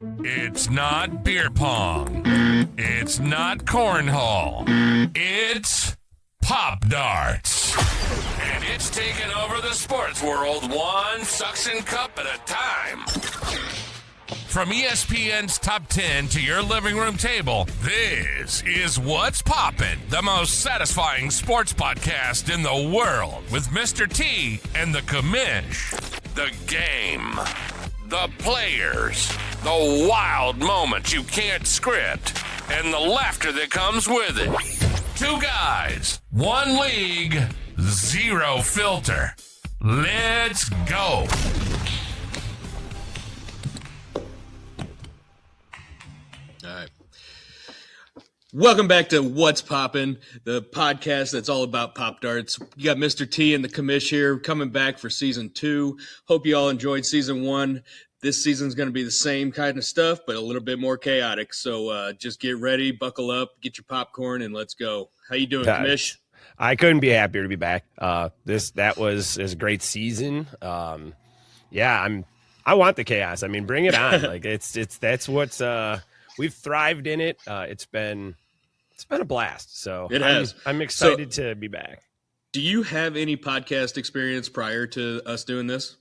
It's not beer pong. It's not cornhole. It's Popdarts. And it's taking over the sports world one suction cup at a time. From ESPN's Top 10 to your living room table, this is What's Poppin', the most satisfying sports podcast in the world with Mr. T and the Commish. The game, the players, the wild moments you can't script, and the laughter that comes with it. Two guys, one league, zero filter. Let's go. All right. Welcome back to What's Poppin', the podcast that's all about Pop Darts. You got Mr. T and the Commish here coming back for season 2. Hope you all enjoyed season 1. This season's going to be the same kind of stuff, but a little bit more chaotic. So just get ready, buckle up, get your popcorn, and let's go. How you doing, Commish? I couldn't be happier to be back. That was a great season. I want the chaos. I mean, bring it on. Like that's what's we've thrived in it. It's been a blast. So it has. I'm excited to be back. Do you have any podcast experience prior to us doing this?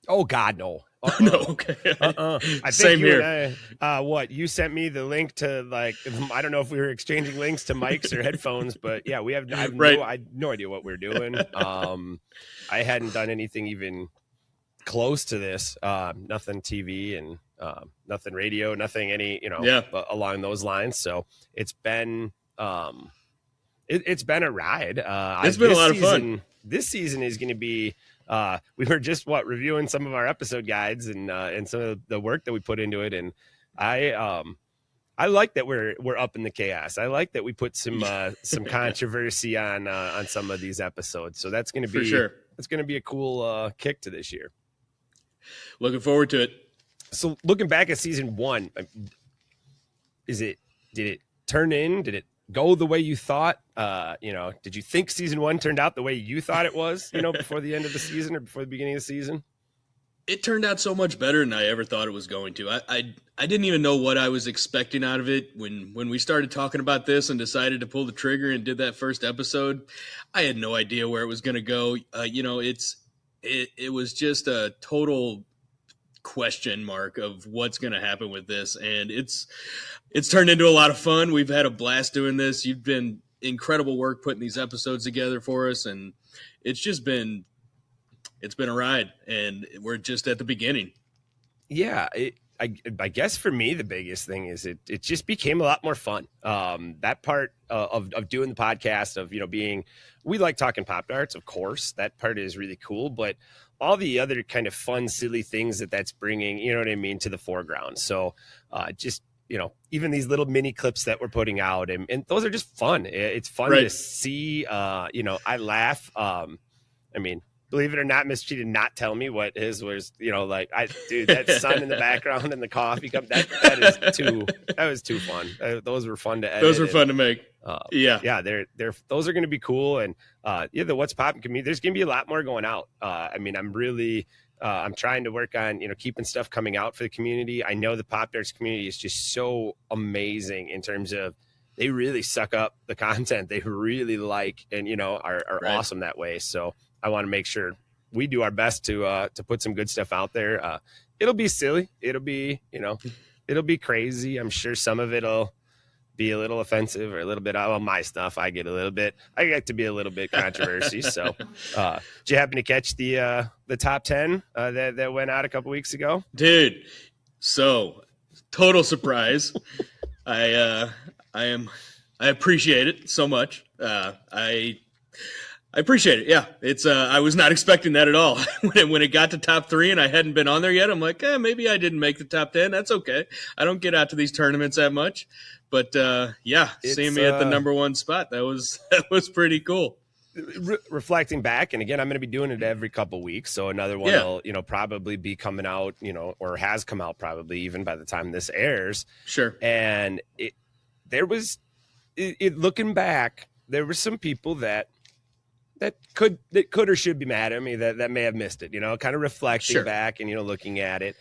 Oh God, no. No, okay. I think Same here. And you sent me the link to, like, I don't know if we were exchanging links to mics or headphones, but yeah, I have no idea what we're doing. I hadn't done anything even close to this. Nothing TV and nothing radio, nothing along those lines. So it's been it's been a ride. It's been a lot of fun. This season is going to be. We were just reviewing some of our episode guides and some of the work that we put into it, and I like that we're up in the chaos. I like that we put some controversy on some of these episodes. So that's going to be for sure. It's going to be a cool kick to this year. Looking forward to it. So looking back at season 1, did it turn in? Did it go the way you thought? Did you think season 1 turned out the way you thought it was, before the end of the season or before the beginning of the season? It turned out so much better than I ever thought it was going to. I didn't even know what I was expecting out of it when we started talking about this and decided to pull the trigger and did that first episode. I had no idea where it was going to go. It was just a total question mark of what's going to happen with this, and it's turned into a lot of fun. We've had a blast doing this. You've been incredible work putting these episodes together for us, and it's been a ride, and we're just at the beginning. Yeah, I guess for me the biggest thing is it just became a lot more fun. That part of doing the podcast, of we like talking Pop Darts, of course. That part is really cool, but all the other kind of fun, silly things that's bringing, to the foreground. So even these little mini clips that we're putting out, and those are just fun. It's fun to see. I laugh. Believe it or not, Miss G did not tell me what his was. That sun in the background and the coffee cup. That was too fun. Those were fun to edit. Those were fun to make. Those are going to be cool. And the What's Poppin' community, there's going to be a lot more going out. I'm really. I'm trying to work on, keeping stuff coming out for the community. I know the Pop Darts community is just so amazing in terms of they really suck up the content they really like and, are awesome that way. So I want to make sure we do our best to put some good stuff out there. It'll be silly. It'll be, it'll be crazy. I'm sure some of it'll be a little offensive or a little bit my stuff. I get to be a little bit controversy. So did you happen to catch the top 10 that went out a couple weeks ago? Dude, so total surprise. I appreciate it so much. I appreciate it. Yeah, it's I was not expecting that at all. when it got to top 3 and I hadn't been on there yet, I'm like, maybe I didn't make the top 10. That's okay. I don't get out to these tournaments that much. But seeing me at the number 1 spot, that was pretty cool. Reflecting back, and again, I'm going to be doing it every couple weeks, so another one will probably be coming out, or has come out probably even by the time this airs. Sure. And looking back, there were some people that could or should be mad at me that may have missed it, kind of reflecting back and looking at it.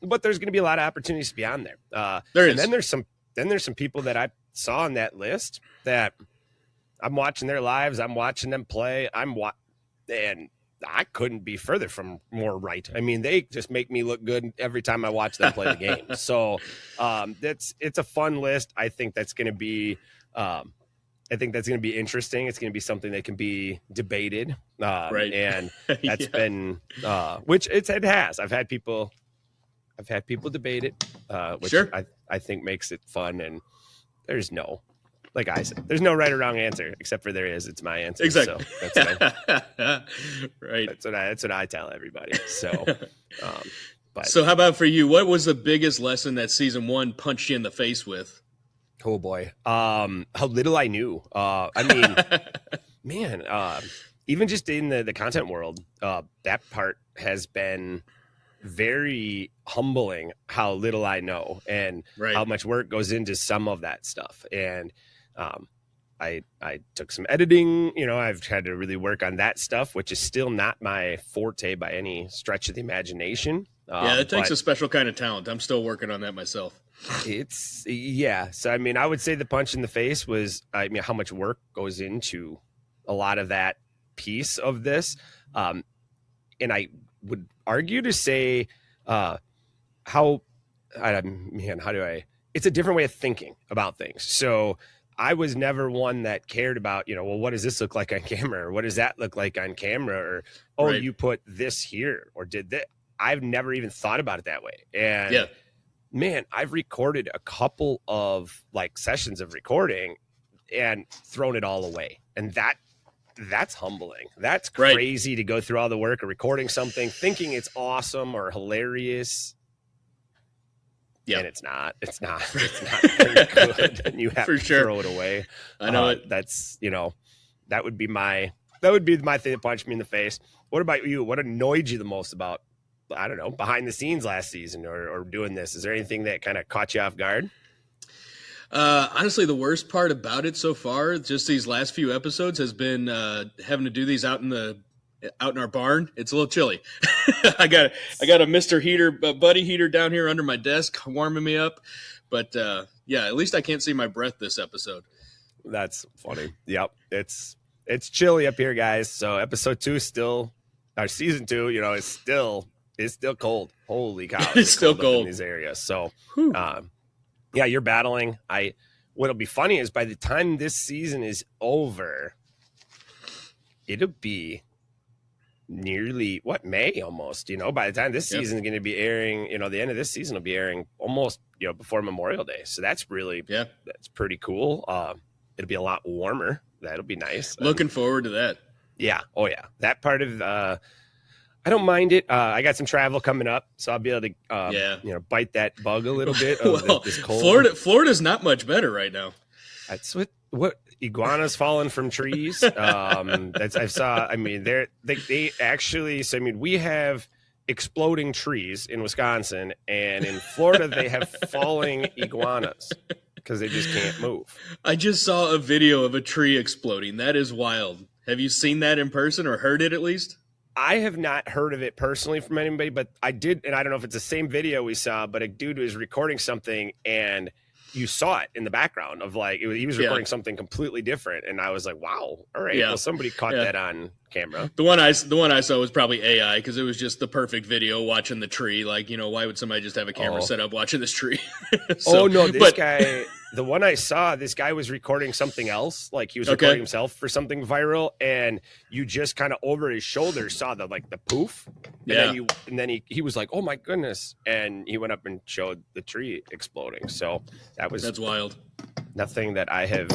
but there's going to be a lot of opportunities to be on there. There and is. then there's some people that I saw on that list that I'm watching their lives. I'm watching them play. And I couldn't be further from more right. I mean, they just make me look good every time I watch them play the game. So it's a fun list. I think that's going to be interesting. It's going to be something that can be debated. Right. And that's been, which it has. I've had people debate it, which Sure. I think makes it fun. And there's no, like I said, there's no right or wrong answer, except for there is. It's my answer. Exactly. So that's Right. That's what I tell everybody. So, but So how about for you? What was the biggest lesson that season 1 punched you in the face with? oh boy, how little I knew. I mean, man, even just in the content world, that part has been very humbling. How little I know and Right. how much work goes into some of that stuff. And I took some editing. I've had to really work on that stuff, which is still not my forte by any stretch of the imagination. Yeah, it takes a special kind of talent. I'm still working on that myself. So I mean, I would say the punch in the face was, I mean, how much work goes into a lot of that piece of this. And I would argue to say it's a different way of thinking about things. So I was never one that cared about, well, what does this look like on camera? Or what does that look like on camera? Or, oh, Right. you put this here or did that. I've never even thought about it that way. And Yeah. man, I've recorded a couple of like sessions of recording and thrown it all away. And that's humbling. That's Right. crazy to go through all the work of recording something, thinking it's awesome or hilarious. Yeah. And it's not very good. And you have For to sure. throw it away. I know it. That's, that would be my thing that punched me in the face. What about you? What annoyed you the most about, I don't know, behind the scenes last season or doing this? Is there anything that kind of caught you off guard? Honestly, the worst part about it so far, just these last few episodes, has been having to do these out in our barn. It's a little chilly. I got a Mr. Heater, buddy heater down here under my desk, warming me up. But yeah, at least I can't see my breath this episode. That's funny. Yep, it's chilly up here, guys. So episode 2 is still, our season 2, it's still cold. Holy cow, It's still up in cold. these areas. So, yeah, you're battling. What'll be funny is by the time this season is over, it'll be nearly May almost. By the time this season is going to be airing, the end of this season will be airing almost before Memorial Day. So that's pretty cool. It'll be a lot warmer. That'll be nice. Looking forward to that. Yeah. Oh yeah. That part of I don't mind it. I got some travel coming up, so I'll be able to bite that bug a little bit. Well, this cold. Florida's not much better right now. That's what iguanas falling from trees. I saw. I mean, they actually. So I mean, we have exploding trees in Wisconsin, and in Florida they have falling iguanas because they just can't move. I just saw a video of a tree exploding. That is wild. Have you seen that in person or heard it at least? I have not heard of it personally from anybody, but I did, and I don't know if it's the same video we saw, but a dude was recording something and you saw it in the background of he was recording something completely different. And I was like, wow, all right. Yeah. Well, somebody caught that on camera. The one I saw was probably AI because it was just the perfect video watching the tree. Why would somebody just have a camera set up watching this tree? Guy, the one I saw, this guy was recording something else. He was recording himself for something viral, and you just kind of over his shoulder saw the poof. And then he was like, oh my goodness. And he went up and showed the tree exploding. So that's wild. Nothing that I have,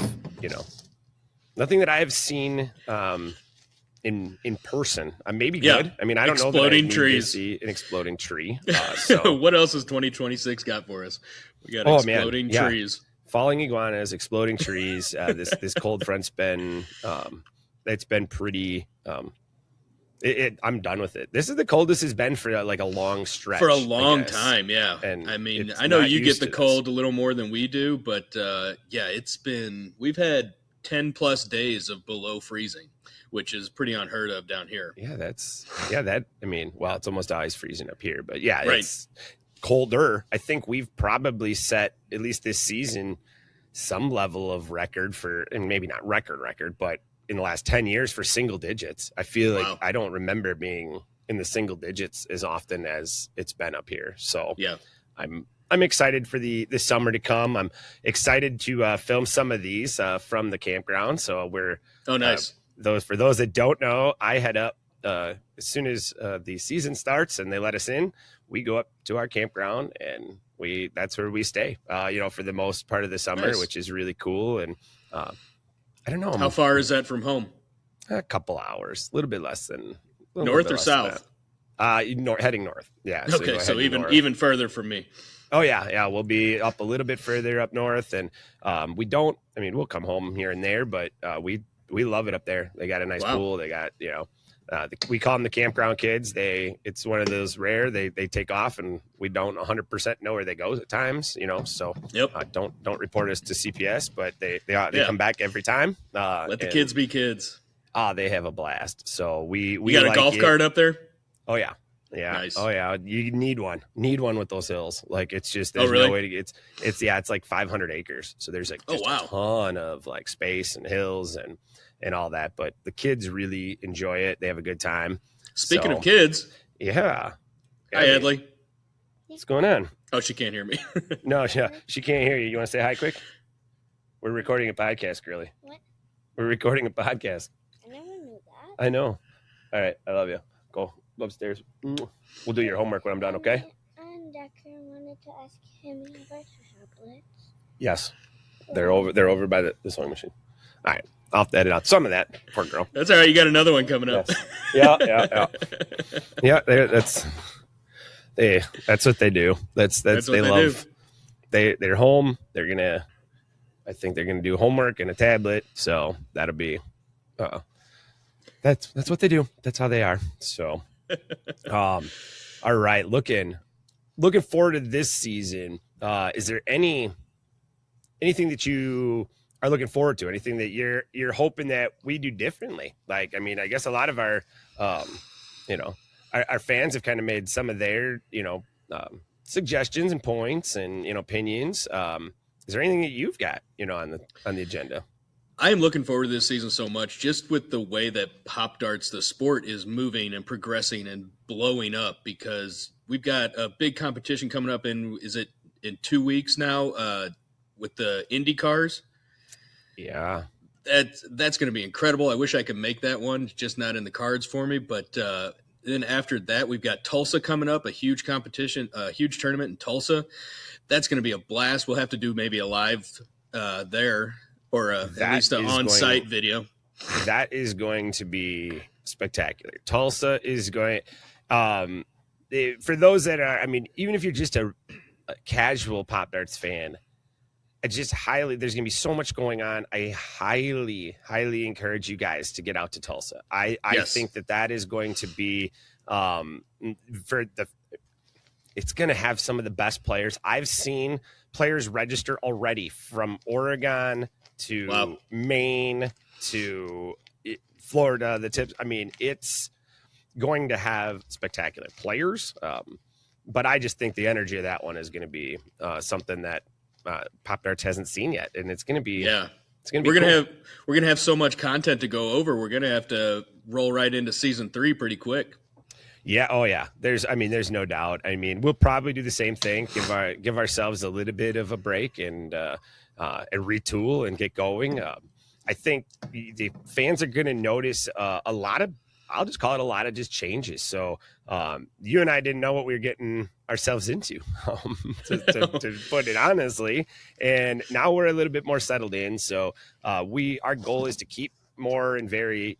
seen in person. Maybe good. I mean, I don't know that I need to see an exploding tree. So what else has 2026 got for us? We got exploding trees. Falling iguanas, exploding trees. This cold front's been it's been pretty. I'm done with it. This is the coldest it's been for a long stretch. For a long time, yeah. And I mean, I know you get the cold a little more than we do, but we've had 10 plus days of below freezing, which is pretty unheard of down here. Yeah, it's almost always freezing up here, but yeah, right. colder. I think we've probably set, at least this season, some level of record for, and maybe not record, but in the last 10 years for single digits. I feel like I don't remember being in the single digits as often as it's been up here. So yeah, I'm excited for the summer to come. I'm excited to film some of these from the campground. So we're nice. For those that don't know, I head up as soon as the season starts and they let us in. We go up to our campground and that's where we stay. For the most part of the summer, which is really cool. And I don't know. How far is that from home? A couple hours, a little bit less than. North or south? Heading north. Yeah. Okay, so even further from me. Oh yeah. We'll be up a little bit further up north, and we'll come home here and there, but we love it up there. They got a nice pool. They got we call them the campground kids. It's one of those rare. They take off, and we don't 100% know where they go at times. So don't report us to CPS, but they come back every time. Let the kids be kids. They have a blast. So we got a golf cart up there. Oh yeah. Yeah. Nice. Oh yeah. You need one with those hills. Like it's just, there's no way to get, it's like 500 acres. So there's like just a ton of like space and hills and all that, but the kids really enjoy it. They have a good time. Speaking of kids. Yeah. Hi, Edley. What's going on? Oh, she can't hear me. No, she can't hear you. You want to say hi quick? We're recording a podcast, girly. What? We're recording a podcast. I never knew that. I know. All right. I love you. Go upstairs. We'll do your homework when I'm done, okay? And Decker wanted to ask him about tablets. Yes. They're over by the sewing machine. All right. I'll have to edit out some of that. Poor girl. That's all right. You got another one coming up. Yes. Yeah. That's what they do. That's what they love. They're home. I think they're gonna do homework and a tablet. So that'll be that's what they do. That's how they are. So all right. Looking forward to this season. Is there anything that you are looking forward to? Anything that you're hoping that we do differently? Like, I mean, I guess a lot of our our fans have kind of made some of their suggestions and points and opinions. Is there anything that you've got on the agenda? I am looking forward to this season so much, just with the way that Popdarts, the sport, is moving and progressing and blowing up, because we've got a big competition coming up in 2 weeks now with the Indy cars. Yeah. That's going to be incredible. I wish I could make that one, just not in the cards for me. But then after that, we've got Tulsa coming up, a huge competition, a huge tournament in Tulsa. That's going to be a blast. We'll have to do maybe a live there, or at least an on-site video. That is going to be spectacular. Tulsa is going for those that are, I mean, even if you're just a casual Popdarts fan, there's going to be so much going on. I highly encourage you guys to get out to Tulsa. I think that is going to be it's going to have some of the best players. I've seen players register already from Oregon to Maine to Florida, the tips. I mean, it's going to have spectacular players. But I just think the energy of that one is going to be something that Popdarts hasn't seen yet, and it's going to be it's going to be we're going to have so much content to go over. We're going to have to roll right into season 3 pretty quick. Yeah. Oh yeah. There's no doubt. I mean, we'll probably do the same thing. Give ourselves a little bit of a break and retool and get going. I think the fans are going to notice a lot of, I'll just call it a lot of just changes. So you and I didn't know what we were getting ourselves into, to put it honestly. And now we're a little bit more settled in. So our goal is to keep more and varied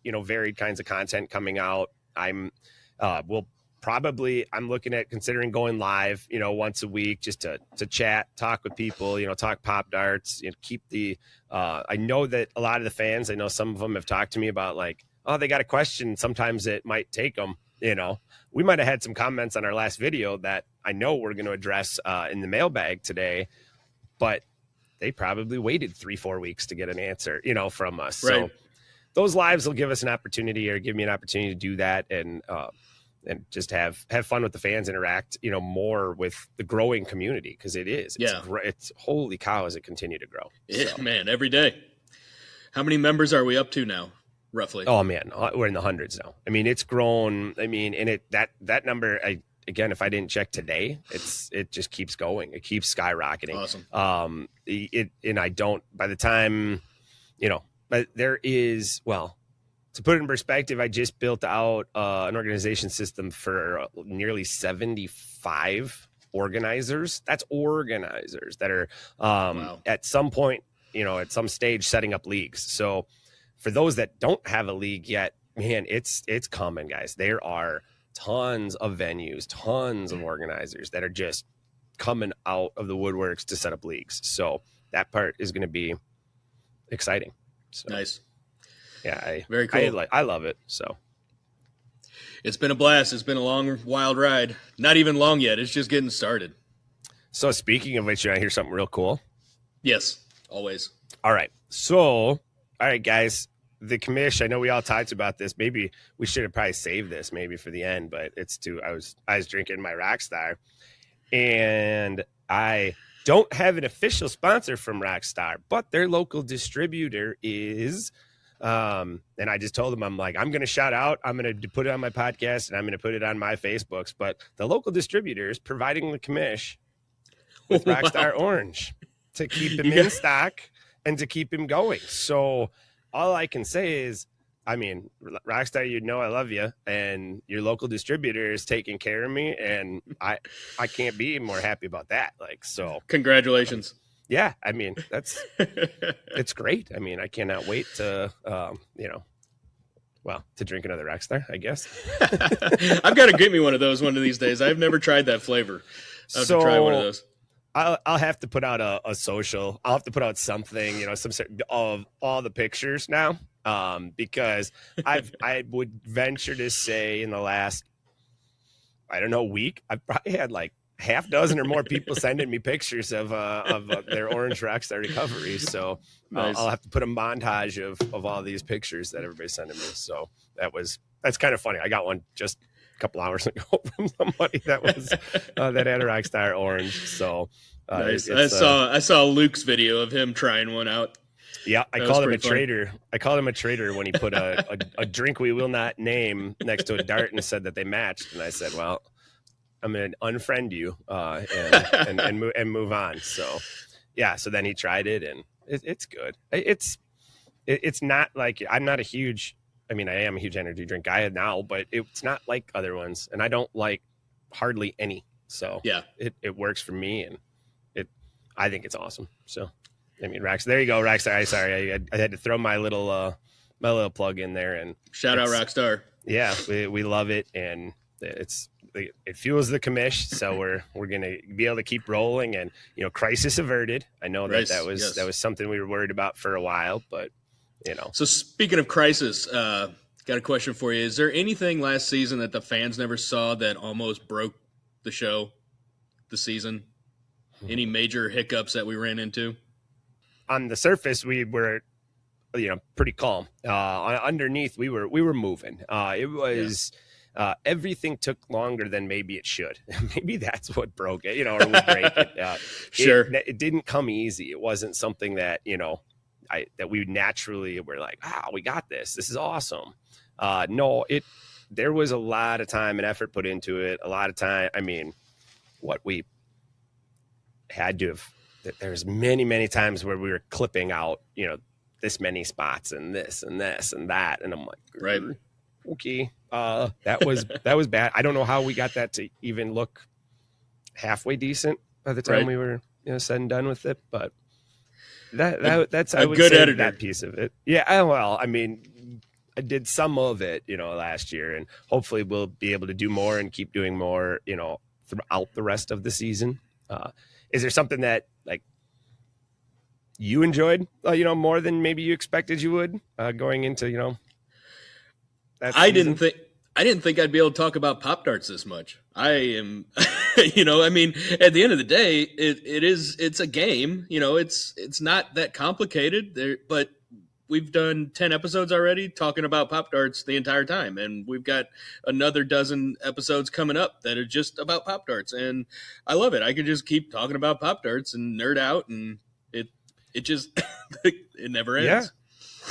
kinds of content coming out. I'm looking at considering going live, once a week, just to chat, talk with people, talk Popdarts, keep the, I know that a lot of the fans, I know some of them have talked to me about like, oh, they got a question. Sometimes it might take them, we might've had some comments on our last video that I know we're going to address in the mailbag today, but they probably waited 3-4 weeks to get an answer, from us. Right. So those lives will give us an opportunity, or give me an opportunity to do that. And, and just have fun with the fans, interact, more with the growing community. Cause it's holy cow, as it continue to grow. Yeah, man, every day. How many members are we up to now, roughly? Oh man, we're in the hundreds now. I mean, it's grown. I mean, and that number, again, if I didn't check today, it just keeps going. It keeps skyrocketing. Awesome. By the time, but there is, well, to put it in perspective, I just built out an organization system for nearly 75 organizers. That's organizers that are at some point, at some stage setting up leagues. So for those that don't have a league yet, man, it's coming, guys. There are tons of venues, tons of organizers that are just coming out of the woodworks to set up leagues. So that part is going to be exciting. So, nice. Yeah, very cool. I love it. So it's been a blast. It's been a long, wild ride. Not even long yet. It's just getting started. So speaking of which, you want to hear something real cool? Yes, always. All right. So, all right, guys, the commish, I know we all talked about this. Maybe we should have probably saved this maybe for the end, but I was drinking my Rockstar, and I don't have an official sponsor from Rockstar, but their local distributor is, and I just told them, I'm like, I'm going to shout out, I'm going to put it on my podcast, and I'm going to put it on my Facebooks, but the local distributor is providing the commish with Rockstar Orange to keep him in stock and to keep him going. So all I can say is, I mean, Rockstar, I love you, and your local distributor is taking care of me, and I can't be more happy about that. Like, so congratulations. Yeah, I mean, it's great. I mean, I cannot wait to, to drink another Rockstar, I guess. I've got to get me one of those one of these days. I've never tried that flavor. I'll have to try one of those. I'll have to put out a social. I'll have to put out something, some sort of all the pictures now, because I would venture to say in the last, week, I've probably had like half dozen or more people sending me pictures of their Orange Rockstar recovery. So nice. I'll have to put a montage of all these pictures that everybody's sending me. So that's kind of funny. I got one just couple hours ago from somebody that was that had a Rockstar Orange. So nice. I saw Luke's video of him trying one out. Yeah, I called him a traitor. I called him a traitor when he put a drink we will not name next to a dart and said that they matched. And I said, well, I'm going to unfriend you and move on. So yeah, so then he tried it, and it's good. It's not like, I'm not a huge, I mean, I am a huge energy drink guy now, but it's not like other ones, and I don't like hardly any. So yeah, it works for me, and I think it's awesome. So, I mean, there you go, Rockstar. Sorry, I had to throw my little plug in there, and shout out Rockstar. Yeah, we love it, and it fuels the commish, so we're gonna be able to keep rolling, and crisis averted. I know that was something we were worried about for a while, but. So speaking of crisis, got a question for you. Is there anything last season that the fans never saw that almost broke the show, the season? Any major hiccups that we ran into? On the surface, we were, pretty calm. Underneath, we were moving. It was everything took longer than maybe it should. Maybe that's what broke it, or would break it. Sure. It didn't come easy. It wasn't something that that we naturally were like, we got this. This is awesome. No, there was a lot of time and effort put into it. A lot of time. I mean, what we had to have, there's many, many times where we were clipping out, this many spots and this and this and that. And I'm like, right. Okay. That was bad. I don't know how we got that to even look halfway decent by the time we were, said and done with it. But that's I would good say editor. That piece of it. Yeah, well, I mean, I did some of it, last year, and hopefully we'll be able to do more and keep doing more, throughout the rest of the season. Is there something that like you enjoyed, more than maybe you expected you would going into, that I season? didn't think I'd be able to talk about Popdarts this much. I am, I mean, at the end of the day, it's a game, it's not that complicated there, but we've done 10 episodes already talking about Pop Darts the entire time, and we've got another dozen episodes coming up that are just about Pop Darts, and I love it. I could just keep talking about Pop Darts and nerd out, and it just it never ends.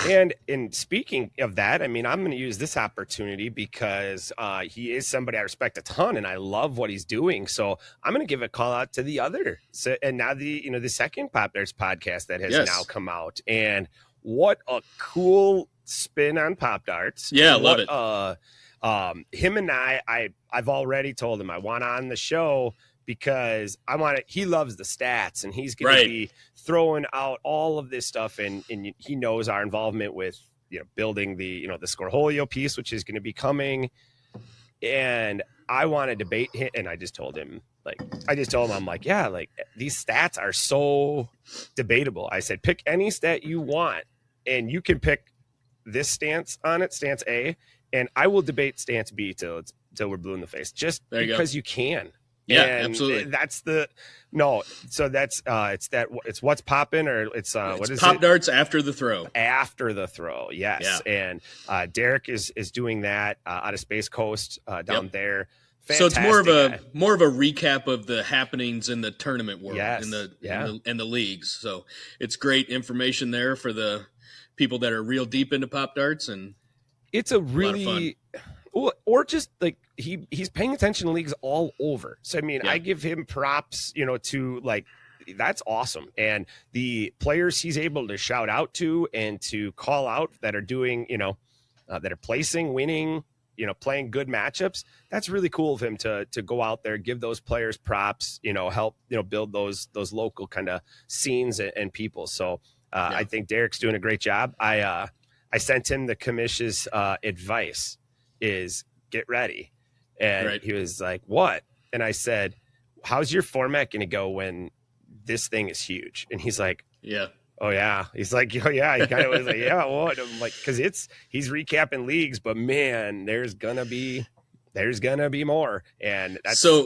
And speaking of that, I mean, I'm going to use this opportunity because he is somebody I respect a ton, and I love what he's doing. So I'm going to give a call out to the other, and now the second Pop Darts podcast that has now come out, and what a cool spin on Pop Darts. Yeah, love it. Him and I've already told him I want on the show because I want it. He loves the stats, and he's going to be throwing out all of this stuff. And he knows our involvement with, building the Scorholio piece, which is going to be coming. And I want to debate him. And I just told him, I'm like, yeah, like these stats are so debatable. I said, pick any stat you want, and you can pick this stance on it, stance A, and I will debate stance B till we're blue in the face, just because you can. Yeah, and absolutely. It's what's poppin', or it's what is Pop Darts after the throw. After the throw, yes. Yeah. And Derek is doing that out of Space Coast down there. Fantastic. So it's more of a recap of the happenings in the tournament world, in the leagues. So it's great information there for the people that are real deep into Pop Darts, and it's a really lot of fun. Or just like he's paying attention to leagues all over. So I mean, I give him props, to like, that's awesome. And the players he's able to shout out to and to call out that are doing, that are placing, winning, playing good matchups. That's really cool of him to go out there, give those players props, help, build those local kind of scenes and people. So I think Derek's doing a great job. I sent him the Commish's advice is get ready. And he was like, what? And I said, how's your format going to go when this thing is huge? And he's like, oh yeah. He's like, oh yeah. He kind of was like, yeah, what? I'm like, cause he's recapping leagues, but man, there's gonna be more. And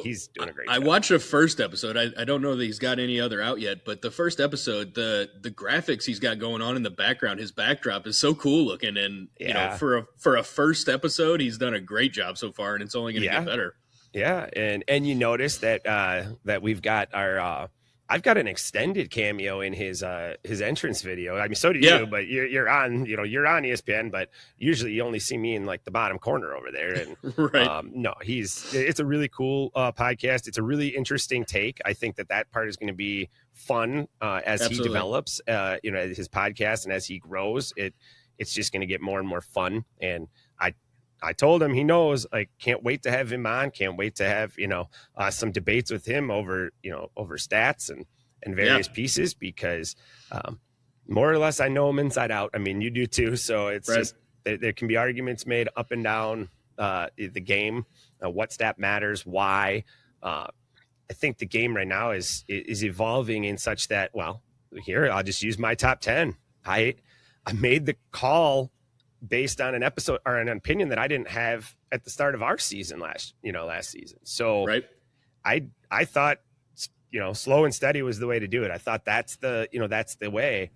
he's doing a great job. I watched the first episode. I don't know that he's got any other out yet, but the first episode, the graphics he's got going on in the background, his backdrop is so cool looking. And for a first episode, he's done a great job so far, and it's only going to get better. Yeah. And you notice that we've got our, I've got an extended cameo in his entrance video. I mean, so do you, but you're on ESPN, but usually you only see me in like the bottom corner over there. And it's a really cool podcast. It's a really interesting take. I think that part is going to be fun as he develops, his podcast, and as he grows, it's just going to get more and more fun. And I told him, he knows, I can't wait to have him on. Can't wait to have, some debates with him over stats and various pieces, because more or less I know him inside out. I mean, you do too. So it's just, there can be arguments made up and down the game, what stat matters, why. I think the game right now is evolving in such that, here, I'll just use my top 10. I made the call based on an episode or an opinion that I didn't have at the start of our season last season. So I thought, slow and steady was the way to do it. I thought that's the way.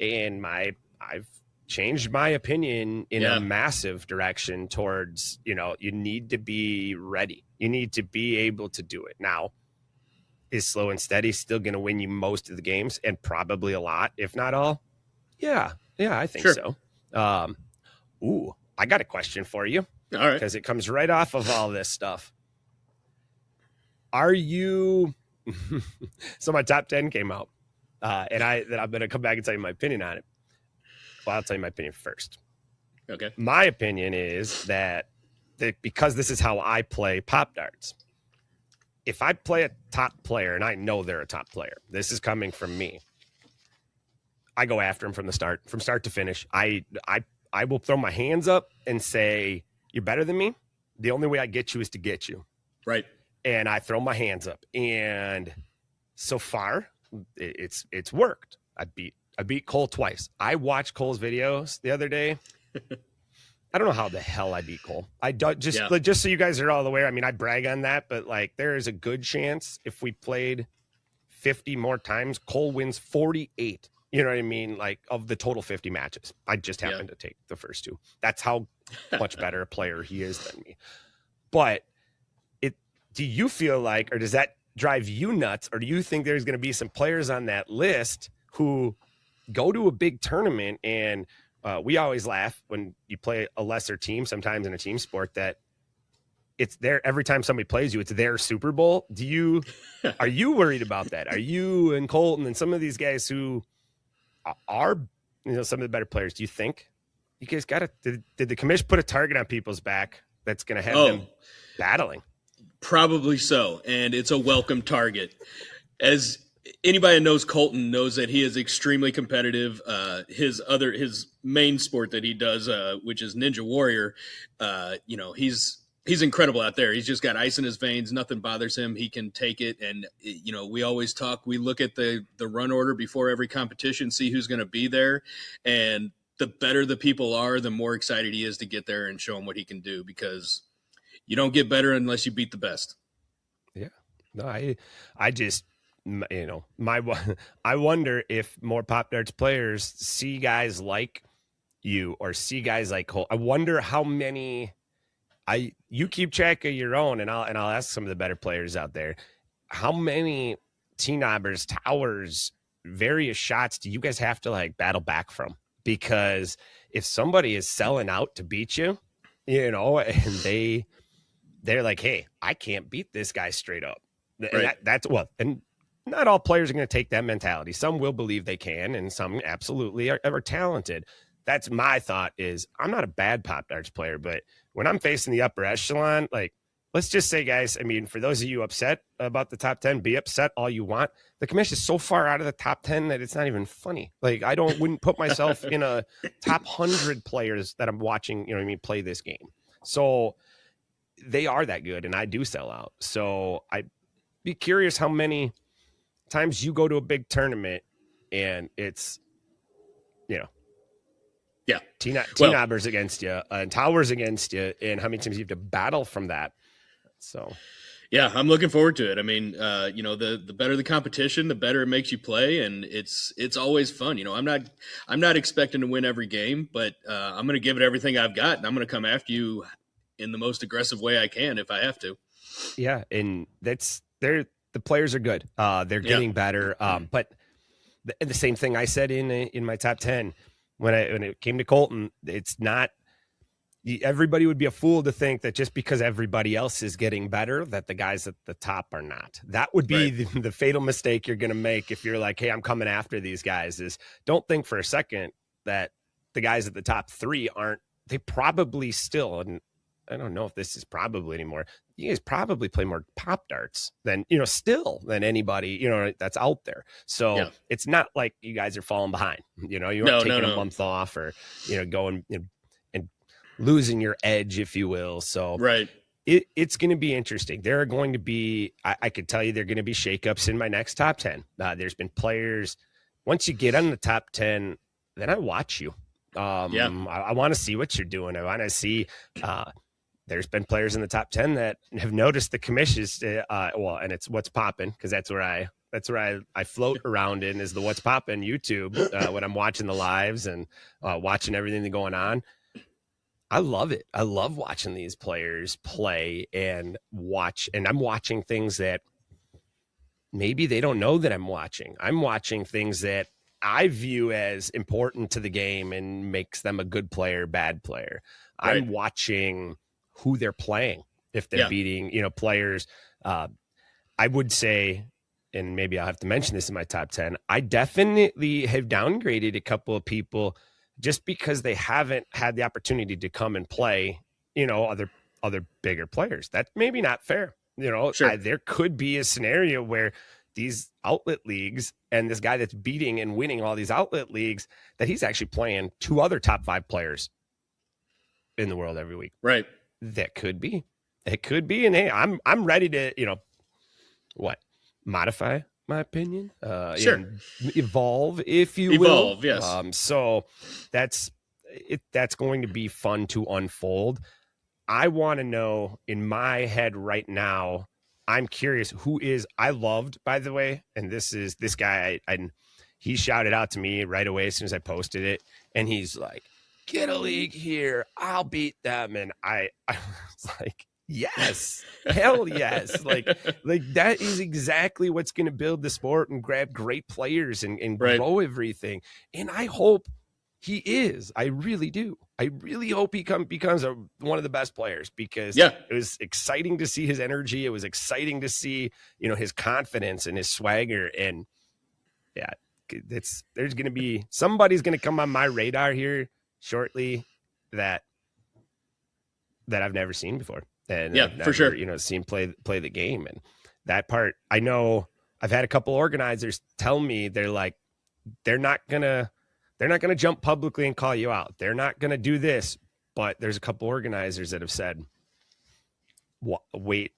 And I've changed my opinion in a massive direction towards, you need to be ready. You need to be able to do it. Now, is slow and steady still going to win you most of the games, and probably a lot, if not all? Yeah, I think so. I got a question for you. All right. Because it comes right off of all this stuff. Are you so my top 10 came out. And I'm gonna come back and tell you my opinion on it. Well, I'll tell you my opinion first. Okay. My opinion is that because this is how I play Pop Darts. If I play a top player and I know they're a top player, this is coming from me, I go after him from start to finish. I will throw my hands up and say, you're better than me. The only way I get you is to get you. Right. And I throw my hands up. And so far, it's worked. I beat Cole twice. I watched Cole's videos the other day. I don't know how the hell I beat Cole. Just so you guys are all aware. I mean, I brag on that, but like there is a good chance if we played 50 more times, Cole wins 48 You know what I mean? Like of the total 50 matches, I just happened to take the first 2. That's how much better a player he is than me. But do you feel like, or does that drive you nuts? Or do you think there's going to be some players on that list who go to a big tournament and we always laugh when you play a lesser team, sometimes in a team sport, that it's there every time somebody plays you, it's their Super Bowl. Are you worried about that? Are you and Colton and some of these guys who are, some of the better players, do you think you guys did the Commish put a target on people's back that's going to have them battling? Probably so, and it's a welcome target. As anybody that knows Colton knows that he is extremely competitive. His main sport that he does, which is Ninja Warrior, he's incredible out there. He's just got ice in his veins. Nothing bothers him. He can take it. And, we always we look at the run order before every competition, see who's going to be there. And the better the people are, the more excited he is to get there and show him what he can do, because you don't get better unless you beat the best. Yeah. No, I just, I wonder if more Popdarts players see guys like you or see guys like Cole. I wonder how many you keep track of your own, and I'll ask some of the better players out there, how many T-knobbers, towers, various shots do you guys have to battle back from? Because if somebody is selling out to beat you, and they're like, hey, I can't beat this guy straight up. And right. And not all players are going to take that mentality. Some will believe they can, and some absolutely are talented. That's my thought is I'm not a bad Popdarts player, but when I'm facing the upper echelon, let's just say, guys, I mean, for those of you upset about the top 10, be upset all you want. The Commish is so far out of the top 10 that it's not even funny. I wouldn't put myself in a top 100 players that I'm watching, play this game. So they are that good, and I do sell out. So I'd be curious how many times you go to a big tournament and it's, T-knobbers against you and towers against you, and how many times you have to battle from that. So, yeah, I'm looking forward to it. I mean, the better the competition, the better it makes you play, and it's always fun. I'm not expecting to win every game, but I'm going to give it everything I've got, and I'm going to come after you in the most aggressive way I can if I have to. Yeah, and the players are good. They're getting better. But the same thing I said in my top 10 when it came to Colton, it's not. Everybody would be a fool to think that just because everybody else is getting better, that the guys at the top are not. That would be the fatal mistake you're going to make if you're like, hey, I'm coming after these guys. Is don't think for a second that the guys at the top 3 aren't. They probably still, and I don't know if this is probably anymore. You guys probably play more Popdarts than, still than anybody, that's out there. So it's not like you guys are falling behind, you aren't taking a month off or, going and losing your edge, if you will. So it's going to be interesting. There are going to be, I could tell you, there are going to be shakeups in my next top 10. There's been players, once you get on the top 10, then I watch you. I want to see what you're doing. I want to see, there's been players in the top 10 that have noticed the Commishes, and it's What's Poppin', because that's where I float around in, is the What's Poppin' YouTube when I'm watching the lives and watching everything that's going on. I love it. I love watching these players play and I'm watching things that maybe they don't know that I'm watching. I'm watching things that I view as important to the game and makes them a good player, bad player. I'm watching who they're playing, if they're beating, players. I would say, and maybe I'll have to mention this in my top 10, I definitely have downgraded a couple of people just because they haven't had the opportunity to come and play, other bigger players. That's maybe not fair. There could be a scenario where these outlet leagues and this guy that's beating and winning all these outlet leagues, that he's actually playing 2 other top 5 players in the world every week. Right. That could be. It could be. And hey, I'm ready to, modify my opinion. Evolve, if you will. Evolve, yes. So that's going to be fun to unfold. I want to know in my head right now, I'm curious I loved, by the way, and this guy, he shouted out to me right away as soon as I posted it, and he's like, "Get a league here, I'll beat them." And I was like, yes, hell yes. Like that is exactly what's going to build the sport and grab great players and grow everything. And I hope he is. I really do. I really hope he becomes one of the best players, because it was exciting to see his energy. It was exciting to see, his confidence and his swagger. And there's going to be somebody's going to come on my radar here shortly that I've never seen before. And I've never, for sure, seen play the game. And that part, I know I've had a couple organizers tell me, they're like, they're not gonna jump publicly and call you out. They're not gonna do this. But there's a couple organizers that have said, wait,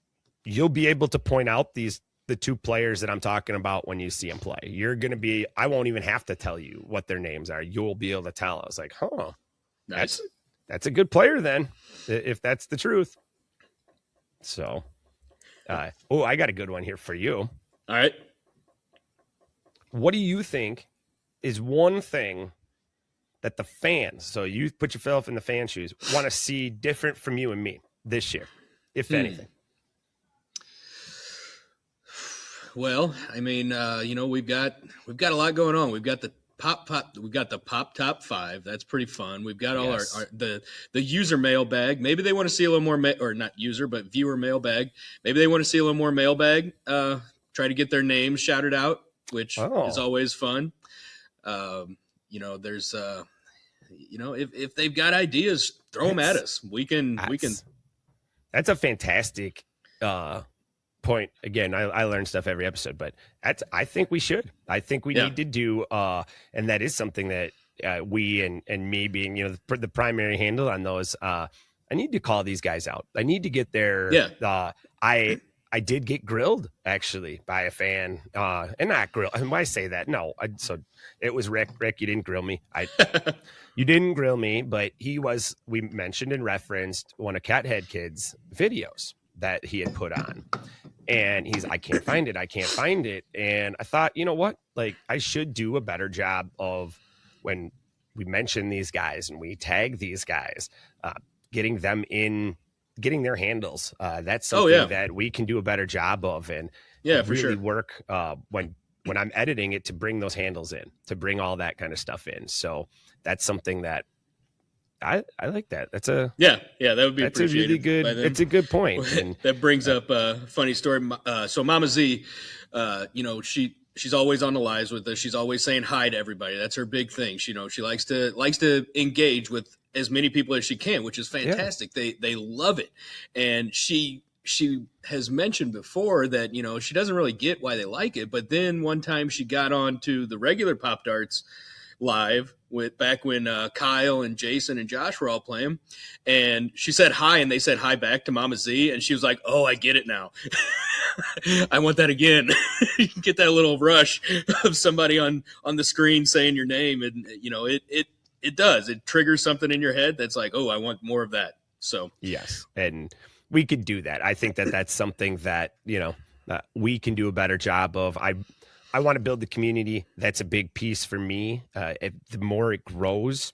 you'll be able to point out the two players that I'm talking about when you see them play. You're gonna be, I won't even have to tell you what their names are. You'll be able to tell. I was like, nice. That's a good player then, if that's the truth. So, I got a good one here for you. All right. What do you think is one thing that the fans, so you put yourself in the fan shoes, want to see different from you and me this year, if anything? Well, I mean, we've got a lot going on. We've got the we got the Pop Top 5. That's pretty fun. We've got all the user mailbag. Maybe they want to see a little more, or not user, but viewer mailbag. Maybe they want to see a little more mailbag. Try to get their names shouted out, which is always fun. There's, if they've got ideas, throw them at us. We can. That's a fantastic point. Again, I learn stuff every episode, but I think we should. I think we need to do, and that is something that we and me being, the primary handle on those. I need to call these guys out. I need to get their. I did get grilled actually by a fan, and not grilled. And why I say that? No, so it was Rick. Rick, you didn't grill me. You didn't grill me, but we mentioned and referenced one of Cathead Kid's videos that he had put on. And I can't find it. And I thought, you know what? Like, I should do a better job of, when we mention these guys and we tag these guys, getting their handles. That's something that we can do a better job of. And really work when I'm editing it to bring those handles in, to bring all that kind of stuff in. So that's something that I like that. That's that would be. That's a really good. It's a good point. And that brings up a funny story. So Mama Z, she's always on the lives with us. She's always saying hi to everybody. That's her big thing. She likes to engage with as many people as she can, which is fantastic. They love it, and she has mentioned before that she doesn't really get why they like it. But then one time she got on to the regular Pop Darts live back when Kyle and Jason and Josh were all playing, and she said hi, and they said hi back to Mama Z, and she was like, "Oh, I get it now." I want that again. Get that little rush of somebody on the screen saying your name, and it does. It triggers something in your head that's like, "Oh, I want more of that." So yes, and we could do that. I think that that's something that we can do a better job of. I want to build the community. That's a big piece for me. The more it grows,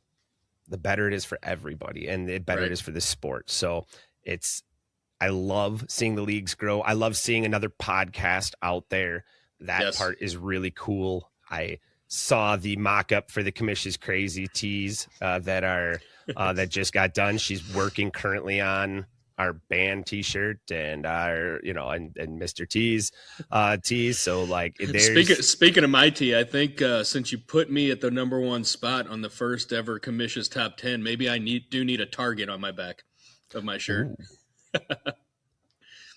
the better it is for everybody, and the better it is for the sport. So I love seeing the leagues grow. I love seeing another podcast out there. That part is really cool. I saw the mock-up for the Commish's Crazy Tees that just got done. She's working currently on our band T-shirt and our, and Mr. T's tees. So like, speaking of my tee, I think since you put me at the number one spot on the first ever Commish's Top 10, maybe I do need a target on my back of my shirt.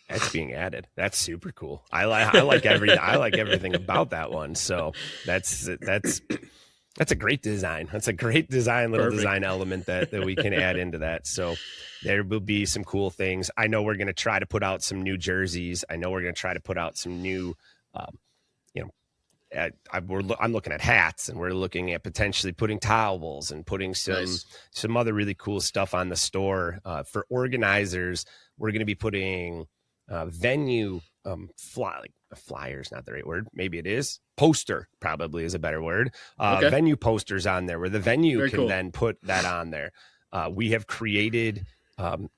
That's being added. That's super cool. I like everything about that one. So that's a great design. That's a great little design element that we can add into that. So there will be some cool things. I know we're going to try to put out some new jerseys. I know we're going to try to put out some new, I'm looking at hats, and we're looking at potentially putting towels and putting some other really cool stuff on the store. For organizers, we're going to be putting venue flyers, not the right word. Maybe it is. Poster probably is a better word. Okay. Venue posters on there where the venue Very can cool. then put that on there. We have created URLs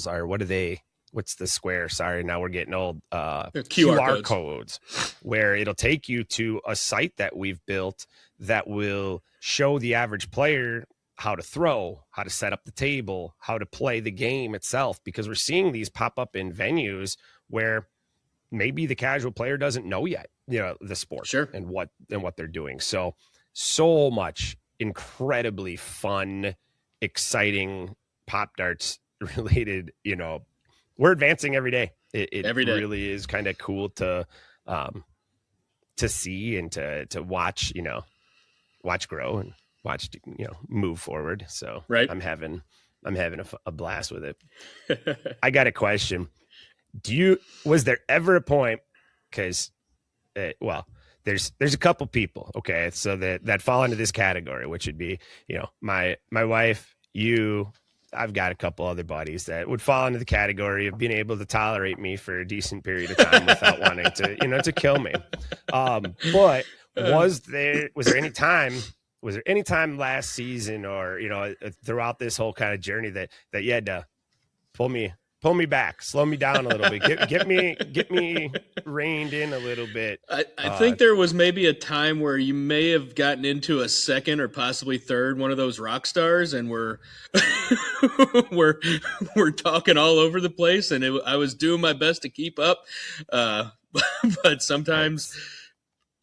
are what are they? What's the square? Sorry, now we're getting old. QR codes, where it'll take you to a site that we've built that will show the average player how to throw, how to set up the table, how to play the game itself, because we're seeing these pop up in venues where maybe the casual player doesn't know yet, the sport and what they're doing. So much incredibly fun, exciting Pop Darts related, we're advancing every day. It every day. Really is kind of cool to see and to watch, watch grow and watch, move forward. So right. I'm having a blast with it. I got a question. Was there ever a point, because, there's a couple people, okay, so that fall into this category, which would be, my wife, you, I've got a couple other buddies that would fall into the category of being able to tolerate me for a decent period of time without wanting to, to kill me. But was there any time last season or, throughout this whole kind of journey that you had to pull me back, slow me down a little bit, get me reined in a little bit? I think there was maybe a time where you may have gotten into a second or possibly third one of those rock stars, and we're talking all over the place, and I was doing my best to keep up, but sometimes,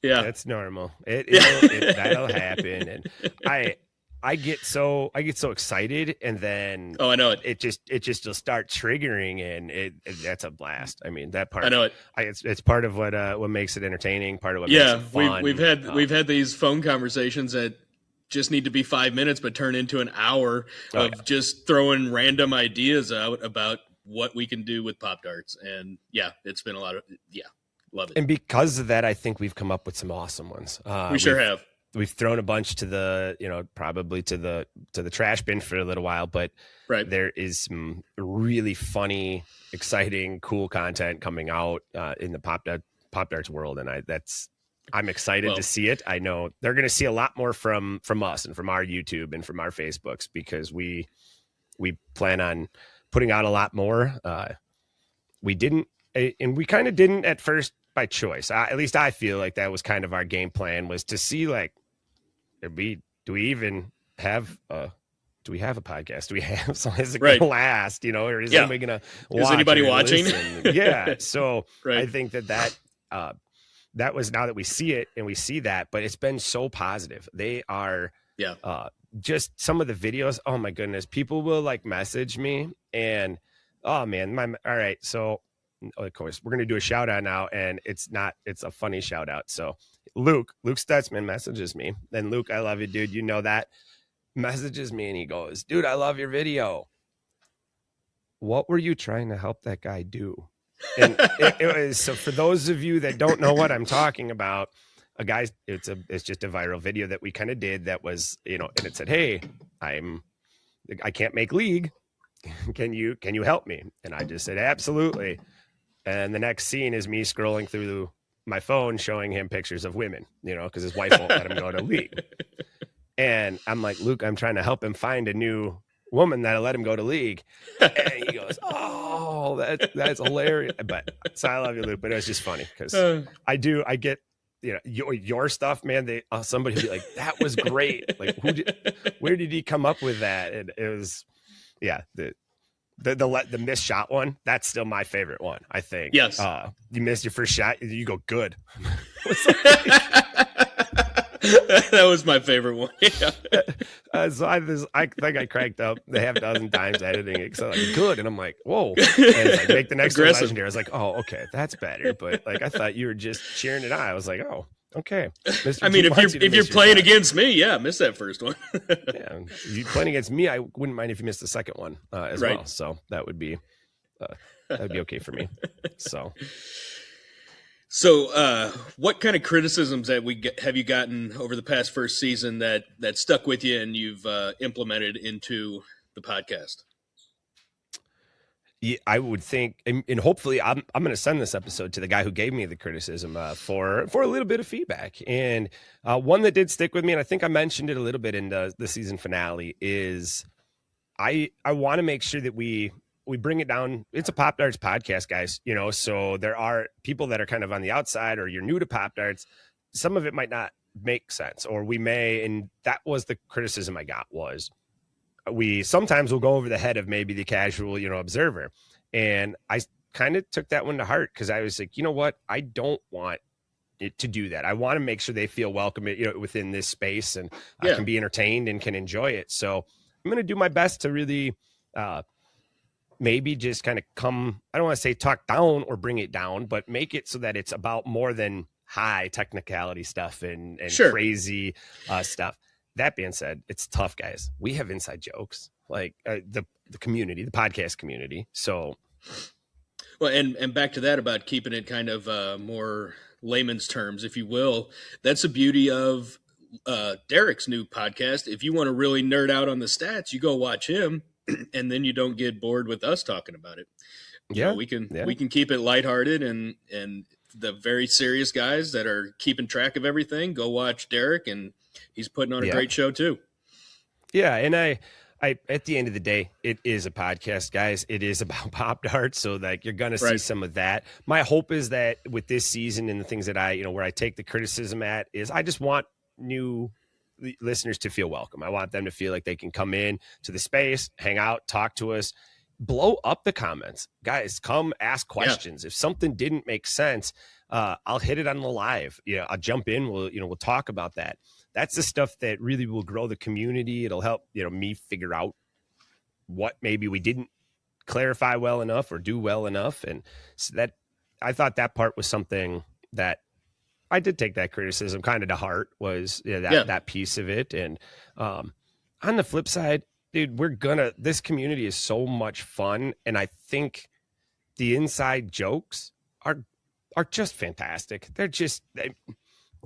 that's normal. That'll happen, and I get so excited, and then I know it. It just will start triggering, and that's a blast. I mean, that part. I know it. It's part of what makes it entertaining. Part of what makes it fun. We've had these phone conversations that just need to be 5 minutes, but turn into an hour of just throwing random ideas out about what we can do with Pop Darts, and it's been a lot of love it. And because of that, I think we've come up with some awesome ones. We sure have. We've thrown a bunch to the, probably to the trash bin for a little while, but there is some really funny, exciting, cool content coming out in the Pop Darts world, and I'm excited to see it. I know they're going to see a lot more from us and from our YouTube and from our Facebooks, because we plan on putting out a lot more. We kind of didn't at first by choice. At least I feel like that was kind of our game plan, was to see, like, do we have a podcast? Do we have something? Is it going to last, or is anybody going to watch? Is anybody watching? Yeah. So I think that was, now that we see it and we see that, but it's been so positive. They are just some of the videos. Oh my goodness. People will like message me and, oh man, all right. So of course we're going to do a shout out now, and it's a funny shout out. So Luke Stutzman messages me, and Luke, I love you, dude. You know that, messages me, and he goes, dude, I love your video. What were you trying to help that guy do? And it was, so for those of you that don't know what I'm talking about, it's just a viral video that we kind of did that was, and it said, hey, I can't make league. Can you help me? And I just said, absolutely. And the next scene is me scrolling through my phone, showing him pictures of women, because his wife won't let him go to league. And I'm like, Luke, I'm trying to help him find a new woman that'll let him go to league. And he goes, oh, that's hilarious. But so I love you, Luke, but it was just funny because I get, your stuff, man. Somebody would be like, that was great. Like, where did he come up with that? And it was, the missed shot one, that's still my favorite one, I think. Yes. You missed your first shot, you go, good. That was my favorite one. So I think I cracked up a half dozen times editing it. So like, good. And I'm like, whoa. And it's like, make the next one legendary. I was like, oh, okay, that's better. But like, I thought you were just cheering it on. I was like, oh, okay. I mean, if you're playing against me, miss that first one. Yeah, if you're playing against me, I wouldn't mind if you missed the second one as well. So that would be okay for me. So, what kind of criticisms have you gotten over the past first season that stuck with you and you've implemented into the podcast? Yeah, I would think, and hopefully I'm going to send this episode to the guy who gave me the criticism for a little bit of feedback. And one that did stick with me, and I think I mentioned it a little bit in the season finale, is I want to make sure that we bring it down. It's a Pop Darts podcast, guys, you know, so there are people that are kind of on the outside, or you're new to Pop Darts. Some of it might not make sense, or we may, and that was the criticism I got, was we sometimes will go over the head of maybe the casual, you know, observer. And I kind of took that one to heart, because I was like, you know what? I don't want it to do that. I want to make sure they feel welcome, you know, within this space, and can be entertained and can enjoy it. So I'm going to do my best to really maybe just kind of come, I don't want to say talk down or bring it down, but make it so that it's about more than high technicality stuff and crazy stuff. That being said, it's tough, guys. We have inside jokes, like the community, the podcast community. So, well, and back to that about keeping it kind of more layman's terms, if you will. That's the beauty of Derek's new podcast. If you want to really nerd out on the stats, you go watch him, and then you don't get bored with us talking about it. You know, we can keep it lighthearted, and the very serious guys that are keeping track of everything, go watch Derek, and he's putting on a great show too. Yeah. And I, at the end of the day, it is a podcast, guys. It is about Pop Darts. So like, you're going to see some of that. My hope is that with this season and the things that I, you know, where I take the criticism at, is I just want new listeners to feel welcome. I want them to feel like they can come in to the space, hang out, talk to us, blow up the comments, guys. Come ask questions. If something didn't make sense, I'll hit it on the live. You know, I'll jump in. We'll talk about that. That's the stuff that really will grow the community. It'll help, you know, me figure out what maybe we didn't clarify well enough or do well enough. And so that, I thought that part was something that I did take that criticism kind of to heart, was that piece of it. And on the flip side, dude, this community is so much fun. And I think the inside jokes are just fantastic. They're just,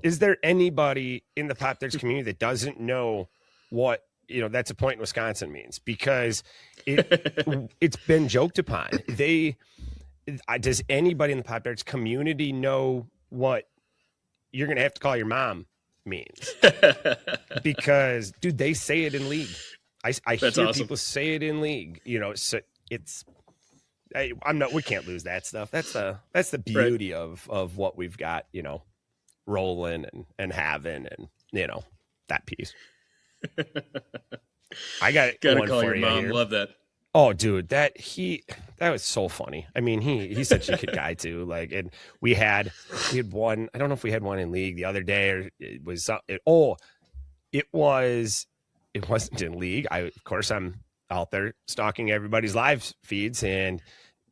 is there anybody in the Pop Darts community that doesn't know what, you know, that's a point in Wisconsin means? Because it's been joked upon. Does anybody in the Pop Darts community know what you're going to have to call your mom means? Because, dude, they say it in league. I hear people say it in league, you know, so it's, we can't lose that stuff. That's the beauty of what we've got, you know, rolling and having, and, you know, that piece. I got to call your mom. Here. Love that. Oh, dude, that was so funny. I mean, he's such a good guy too. Like, and we had one. I don't know if we had one in league the other day, or it wasn't in league. Of course, I'm out there stalking everybody's live feeds, and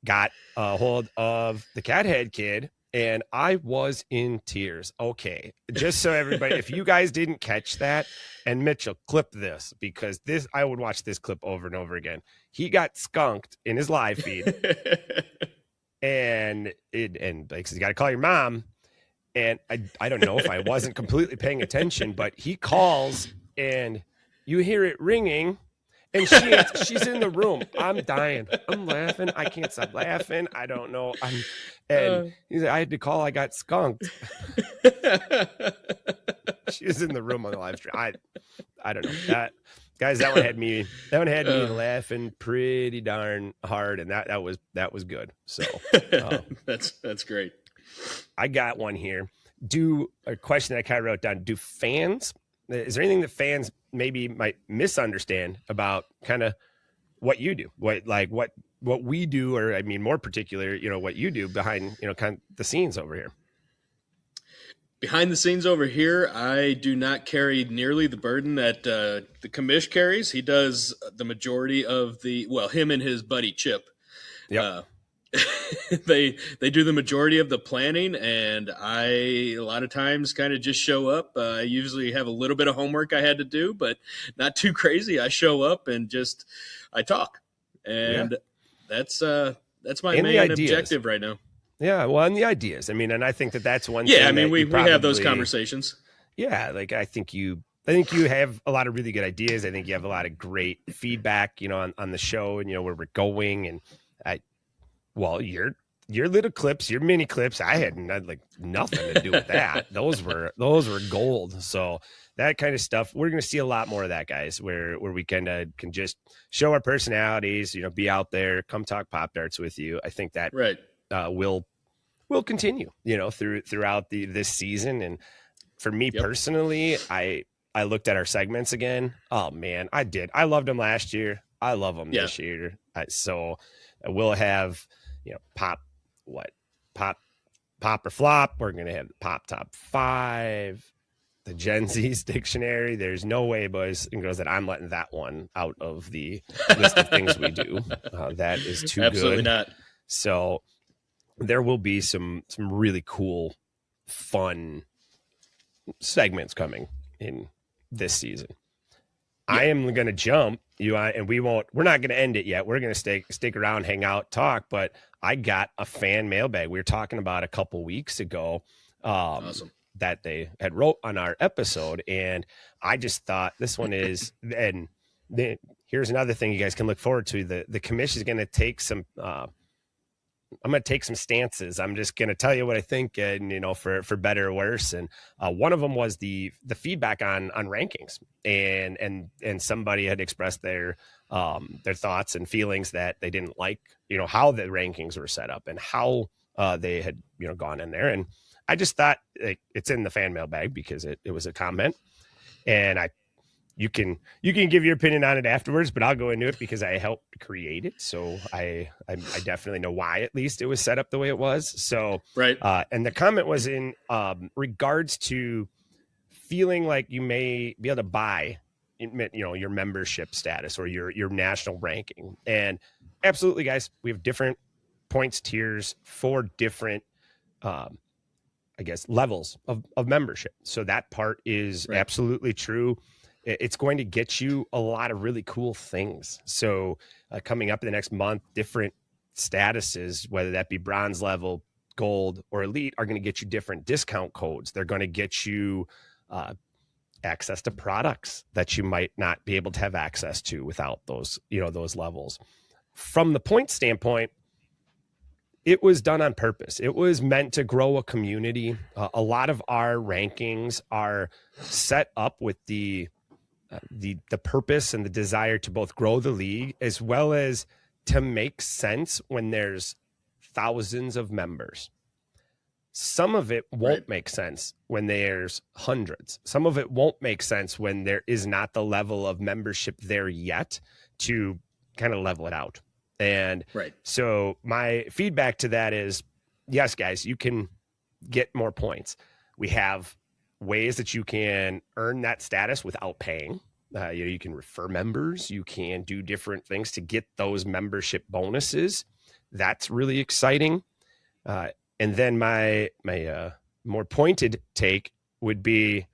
got a hold of the Cathead kid, and I was in tears. Okay, just so everybody, if you guys didn't catch that, and Mitchell, clip this, because I would watch this clip over and over again. He got skunked in his live feed, and like, you got to call your mom. And I don't know if I wasn't completely paying attention, but he calls, and you hear it ringing. And she's in the room. I'm dying. I'm laughing. I can't stop laughing. I don't know. He's like, I had to call. I got skunked. She was in the room on the live stream. I don't know. That one had me laughing pretty darn hard, and that was good. So that's great. I got one here. A question that I kind of wrote down. Is there anything that fans maybe might misunderstand about kind of what you do, what we do, or I mean, more particular, you know, what you do behind, you know, kind of the scenes over here? Behind the scenes over here, I do not carry nearly the burden that the Commish carries. He does the majority of him and his buddy Chip. Yep. They do the majority of the planning, and I a lot of times kind of just show up. I usually have a little bit of homework I had to do, but not too crazy. I show up and I talk, and that's my main objective right now. Yeah, well, and the ideas. I mean, and I think that's one thing. Yeah, I mean, we have those conversations. Yeah, like I think you have a lot of really good ideas. I think you have a lot of great feedback, you know, on the show, and, you know, where we're going, and Well, your little clips, your mini clips, I had like nothing to do with that. Those were gold. So that kind of stuff, we're going to see a lot more of that, guys, where we kind of can just show our personalities, be out there, come talk Pop Darts with you. I think that Right. will continue, throughout this season. And for me Yep. personally, I looked at our segments again. Oh man, I did. I loved them last year. I love them this year. So we'll have, pop or flop. We're going to have the pop top 5, the Gen Z's dictionary. There's no way, boys and girls, that I'm letting that one out of the list of things we do. That is too Absolutely good. not. So there will be some really cool, fun segments coming in this season. Yeah. I am going to jump you, and we're not going to end it yet. We're going to stick around, hang out, talk, but I got a fan mailbag. We were talking about a couple weeks ago. Awesome. That they had wrote on our episode. And I just thought this one is, and here's another thing you guys can look forward to. The Commish is going to take some, I'm going to take some stances. I'm just going to tell you what I think, and for better or worse. And one of them was the feedback on rankings, and somebody had expressed their thoughts and feelings that they didn't like, how the rankings were set up and how they had gone in there. And I just thought it's in the fan mailbag because it was a comment, and you can give your opinion on it afterwards, but I'll go into it because I helped create it. So I definitely know why at least it was set up the way it was. So, right. And the comment was in regards to feeling like you may be able to buy, your membership status or your national ranking. And absolutely, guys, we have different points tiers for different, levels of membership. So that part is absolutely true. It's going to get you a lot of really cool things. So coming up in the next month, different statuses, whether that be bronze level, gold, or elite, are going to get you different discount codes. They're going to get you access to products that you might not be able to have access to without those levels. From the point standpoint, it was done on purpose. It was meant to grow a community. A lot of our rankings are set up with the purpose and the desire to both grow the league as well as to make sense when there's thousands of members. Some of it won't make sense when there's hundreds. Some of it won't make sense when there is not the level of membership there yet to kind of level it out. And so my feedback to that is, yes, guys, you can get more points. We have ways that you can earn that status without paying. You can refer members. You can do different things to get those membership bonuses. That's really exciting. And then my more pointed take would be,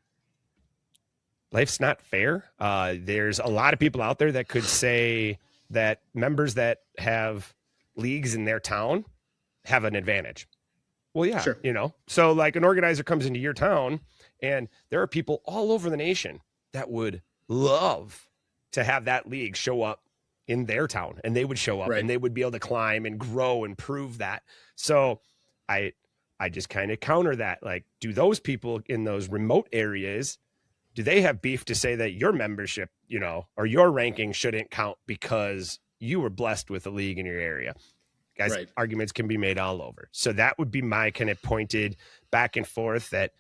life's not fair. There's a lot of people out there that could say that members that have leagues in their town have an advantage. Well, yeah, sure. So like an organizer comes into your town and there are people all over the nation that would love to have that league show up in their town, and they would show up and they would be able to climb and grow and prove that. So I just kind of counter that. Like, do those people in those remote areas, do they have beef to say that your membership, or your ranking shouldn't count because you were blessed with a league in your area? Guys, arguments can be made all over. So that would be my kind of pointed back and forth, that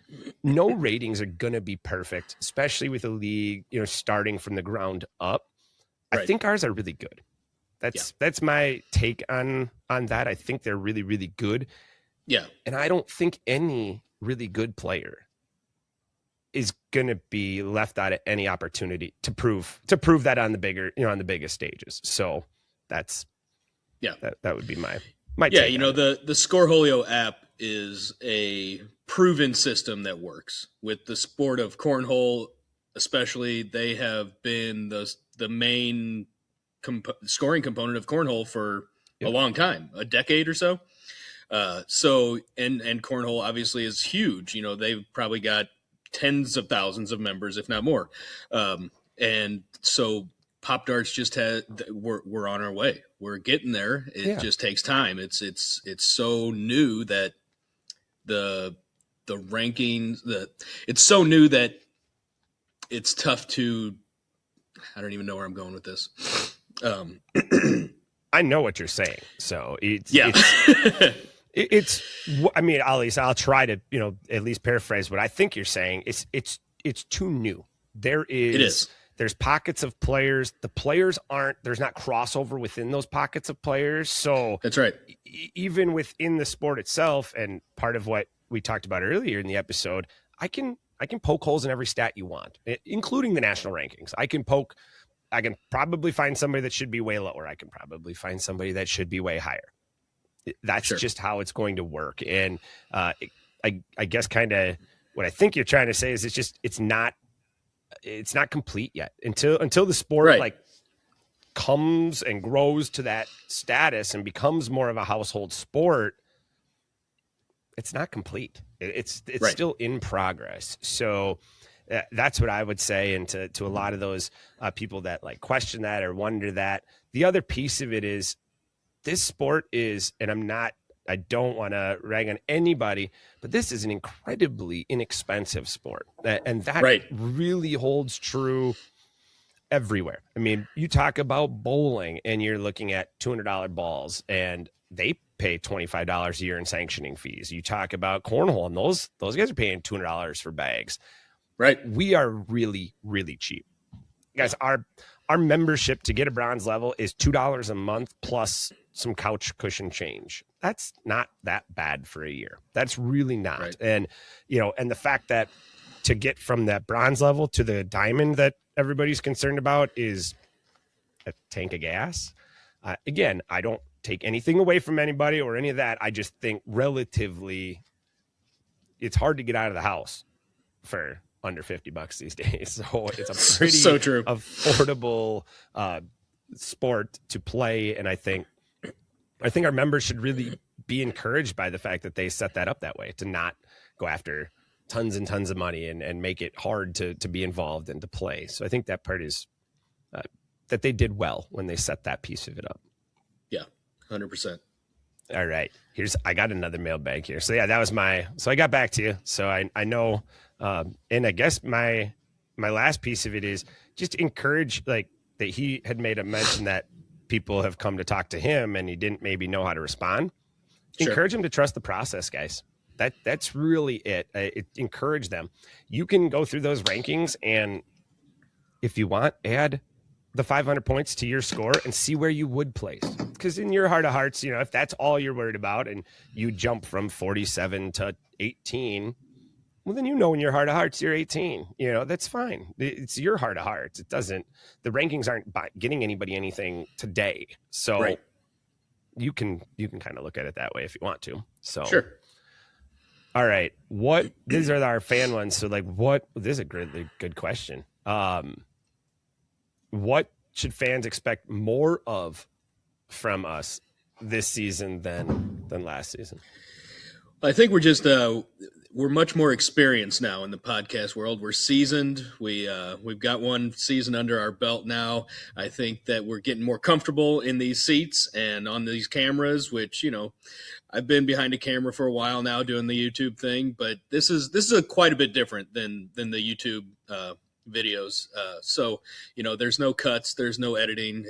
no ratings are going to be perfect, especially with a league, starting from the ground up. I think ours are really good. That's my take on that. I think they're really, really good. Yeah. And I don't think any really good player is going to be left out of any opportunity to prove that on the bigger, on the biggest stages. So that's, that would be my take. The Scoreholio app is a proven system that works with the sport of cornhole. Especially, they have been the main scoring component of cornhole for a long time, a decade or so. And cornhole obviously is huge. They've probably got tens of thousands of members, if not more. And so Pop Darts just had we're on our way. We're getting there. It just takes time. It's so new that the rankings it's so new that it's tough to. I don't even know where I'm going with this. I know what you're saying. So it's I mean, at least I'll try to, at least paraphrase what I think you're saying. It's too new. It is. There's pockets of players. The players there's not crossover within those pockets of players. So that's right. Even within the sport itself, and part of what we talked about earlier in the episode, I can poke holes in every stat you want, including the national rankings. I can probably find somebody that should be way lower. I can probably find somebody that should be way higher. That's just how it's going to work. And I guess kind of what I think you're trying to say is it's not complete yet until the sport like comes and grows to that status and becomes more of a household sport. It's not complete. It's still in progress. So that's what I would say. And to a lot of those people that like question that or wonder that, the other piece of it is this sport is, and I don't want to rag on anybody, but this is an incredibly inexpensive sport. And that really holds true everywhere. I mean, you talk about bowling and you're looking at $200 balls and they pay $25 a year in sanctioning fees. You talk about cornhole and those guys are paying $200 for bags. Right. We are really, really cheap. Guys, our membership to get a bronze level is $2 a month plus some couch cushion change. That's not that bad for a year. That's really not. Right. And, and the fact that to get from that bronze level to the diamond that everybody's concerned about is a tank of gas. Again, I don't take anything away from anybody or any of that. I just think relatively it's hard to get out of the house for under $50 these days. So it's a pretty so true. affordable sport to play. And I think our members should really be encouraged by the fact that they set that up that way, to not go after tons and tons of money and make it hard to be involved and to play. So I think that part is that they did well when they set that piece of it up. Yeah, 100%. All right. I got another mailbag here. So yeah, that was so I got back to you. So I know, and I guess my last piece of it is just encourage, like, that he had made a mention that people have come to talk to him and he didn't maybe know how to respond. Sure. Encourage him to trust the process, guys. That's really it. Encourage them. You can go through those rankings and if you want, add the 500 points to your score and see where you would place. Because in your heart of hearts, if that's all you're worried about and you jump from 47 to 18, well, then in your heart of hearts, you're 18. That's fine. It's your heart of hearts. The rankings aren't getting anybody anything today. So you can kind of look at it that way if you want to. So sure. All right. These are our fan ones. So this is a really good question. What should fans expect more of from us this season than last season? I think we're just we're much more experienced now in the podcast world. We're seasoned. We've got one season under our belt now. I think that we're getting more comfortable in these seats and on these cameras, which, I've been behind a camera for a while now doing the YouTube thing, but this is quite a bit different than the YouTube videos. So, there's no cuts, there's no editing.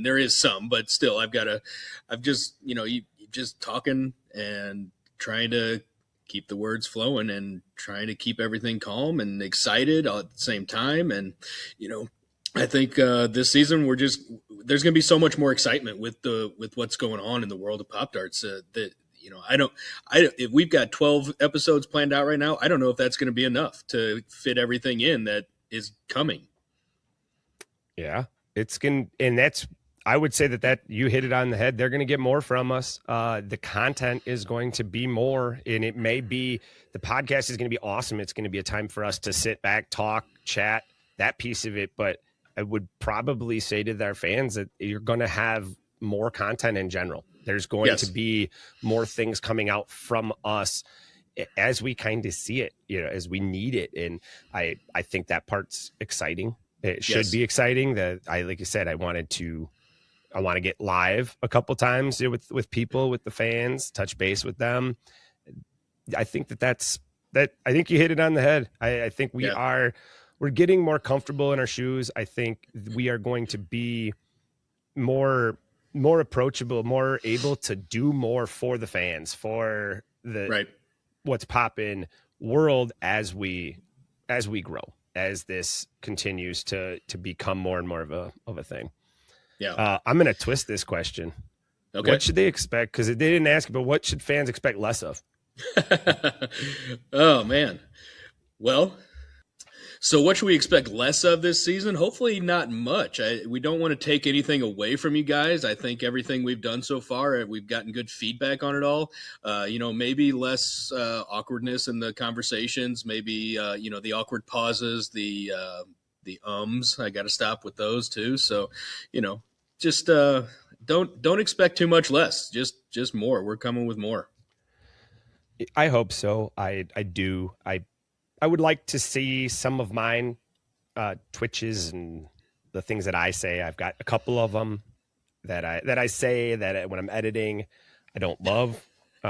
There is some, but still I'm just, you just talking and trying to keep the words flowing and trying to keep everything calm and excited at the same time. And, I think this season there's going to be so much more excitement with what's going on in the world of Popdarts that, if we've got 12 episodes planned out right now, I don't know if that's going to be enough to fit everything in that is coming. Yeah, I would say that you hit it on the head. They're going to get more from us. The content is going to be more, and it may be, the podcast is going to be awesome. It's going to be a time for us to sit back, talk, chat, that piece of it. But I would probably say to their fans that you're going to have more content in general. There's going to be more things coming out from us as we kind of see it, as we need it. And I think that part's exciting. It should Yes. be exciting. Like you said, I want to get live a couple times with people, with the fans, touch base with them. I think I think you hit it on the head. I think we're getting more comfortable in our shoes. I think we are going to be more approachable, more able to do more for the fans, for the what's poppin' world as we grow, as this continues to become more and more of a thing. Yeah. I'm going to twist this question. Okay. What should they expect? Because they didn't ask, but what should fans expect less of? Oh, man. Well, so what should we expect less of this season? Hopefully not much. We don't want to take anything away from you guys. I think everything we've done so far, we've gotten good feedback on it all. Maybe less awkwardness in the conversations, maybe, the awkward pauses, the ums. I got to stop with those too. So, just don't expect too much less. Just more. We're coming with more. I hope so. I do. I would like to see some of mine twitches and the things that I say. I've got a couple of them that I say that when I'm editing, I don't love.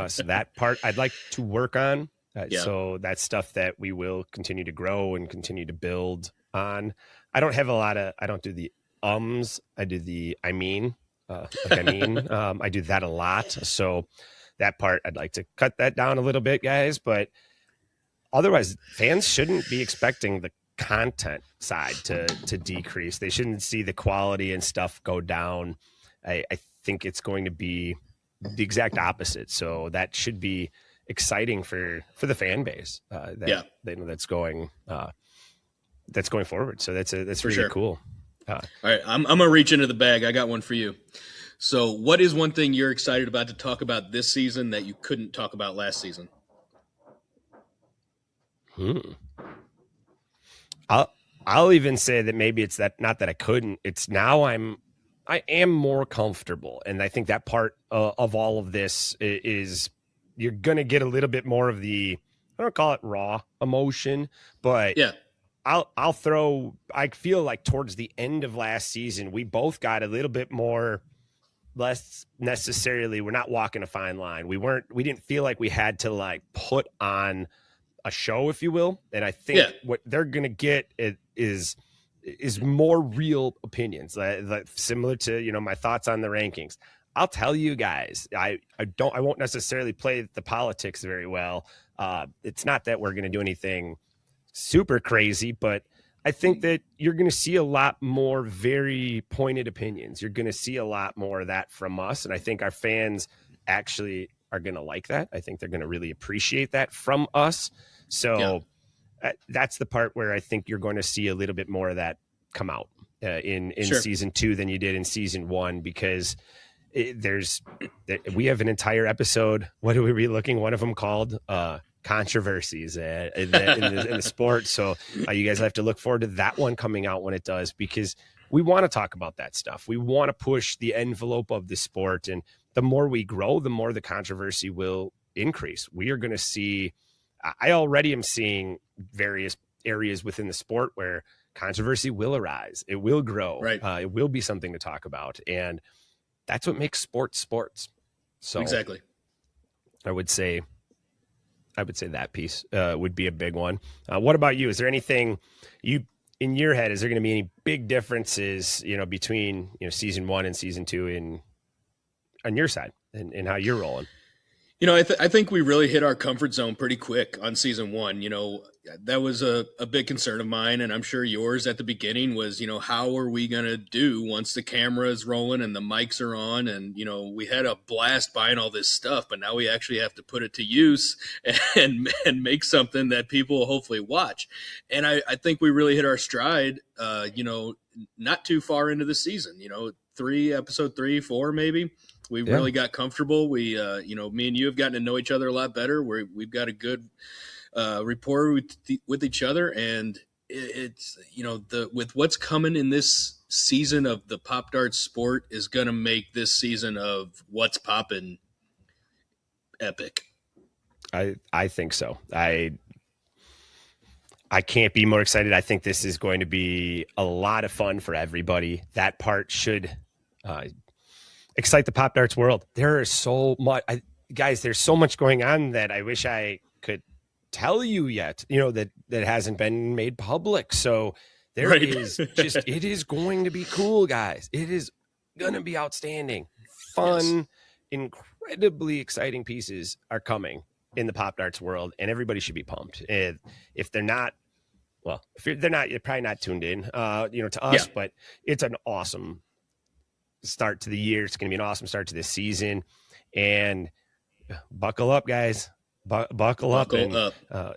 So that part I'd like to work on. So that's stuff that we will continue to grow and continue to build on. I don't do the ums. I do the I mean. I do that a lot. So that part I'd like to cut that down a little bit, guys. But otherwise, fans shouldn't be expecting the content side to decrease. They shouldn't see the quality and stuff go down. I think it's going to be the exact opposite. So that should be exciting for the fan base. That's going forward. So that's really sure. cool. All right, I'm gonna reach into the bag. I got one for you. So, what is one thing you're excited about to talk about this season that you couldn't talk about last season? I'll even say that maybe it's that, not that I couldn't. It's now I am more comfortable, and I think that part of all of this is you're gonna get a little bit more of the, I don't call it raw emotion, but I'll throw. I feel like towards the end of last season, we both got a little bit more. Less necessarily, we're not walking a fine line. We didn't feel like we had to like put on a show, if you will. And I think what they're going to get is more real opinions, like similar to, my thoughts on the rankings. I'll tell you guys, I won't necessarily play the politics very well. It's not that we're going to do anything super crazy, but I think that you're going to see a lot more very pointed opinions. You're going to see a lot more of that from us. And I think our fans actually are going to like that. I think they're going to really appreciate that from us. So that's the part where I think you're going to see a little bit more of that come out in season 2 than you did in season 1, because we have an entire episode. What are we relooking? One of them called controversies in the sport. So you guys have to look forward to that one coming out when it does, because we want to talk about that stuff. We want to push the envelope of the sport, and the more we grow, the more the controversy will increase. We are going to see, I already am seeing various areas within the sport where controversy will arise. It will grow. It will be something to talk about. And that's what makes sports. So exactly. I would say that piece would be a big one. What about you? Is there anything in your head? Is there going to be any big differences, between season 1 and season 2 on your side and how you're rolling? I think we really hit our comfort zone pretty quick on season 1. That was a big concern of mine, and I'm sure yours at the beginning was, how are we going to do once the camera is rolling and the mics are on? And, we had a blast buying all this stuff, but now we actually have to put it to use and make something that people will hopefully watch. And I think we really hit our stride, not too far into the season, episode 3, 4, maybe. We really got comfortable. We, me and you have gotten to know each other a lot better. We've got a good rapport with each other, and it's with what's coming in this season of the Popdarts sport is going to make this season of What's Poppin' epic. I think so. I can't be more excited. I think this is going to be a lot of fun for everybody. That part should excite the Pop Darts world. There is so much, guys, there's so much going on that I wish I could tell you yet, that hasn't been made public. So there is just, it is going to be cool, guys. It is going to be outstanding. Fun, incredibly exciting pieces are coming in the Pop Darts world, and everybody should be pumped. If they're not, well, they're not, you're probably not tuned in, to us, but it's an awesome start to the year. It's going to be an awesome start to this season, and buckle up, guys. Buckle up.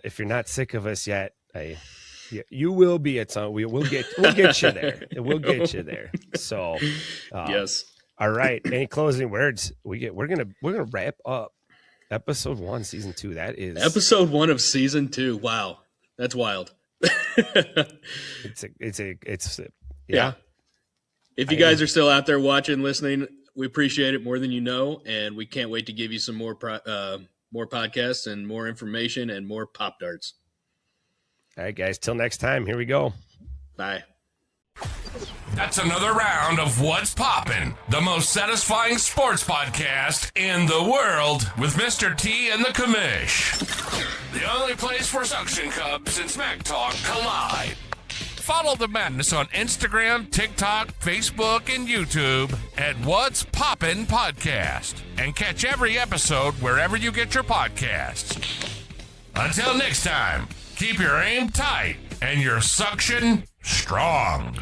If you're not sick of us yet, you will be at some. We'll get you there. We'll get you there. So, yes. All right. Any closing words? We're gonna wrap up episode 1, season 2. That is episode 1 of season 2. Wow, that's wild. It's yeah. If you guys are still out there watching, listening, we appreciate it more than you know, and we can't wait to give you some more podcasts and more information and more Pop Darts. All right, guys. Till next time. Here we go. Bye. That's another round of What's Poppin', the most satisfying sports podcast in the world with Mr. T and the Commish. The only place where suction cups and smack talk collide. Follow the madness on Instagram, TikTok, Facebook, and YouTube at What's Poppin' Podcast. And catch every episode wherever you get your podcasts. Until next time, keep your aim tight and your suction strong.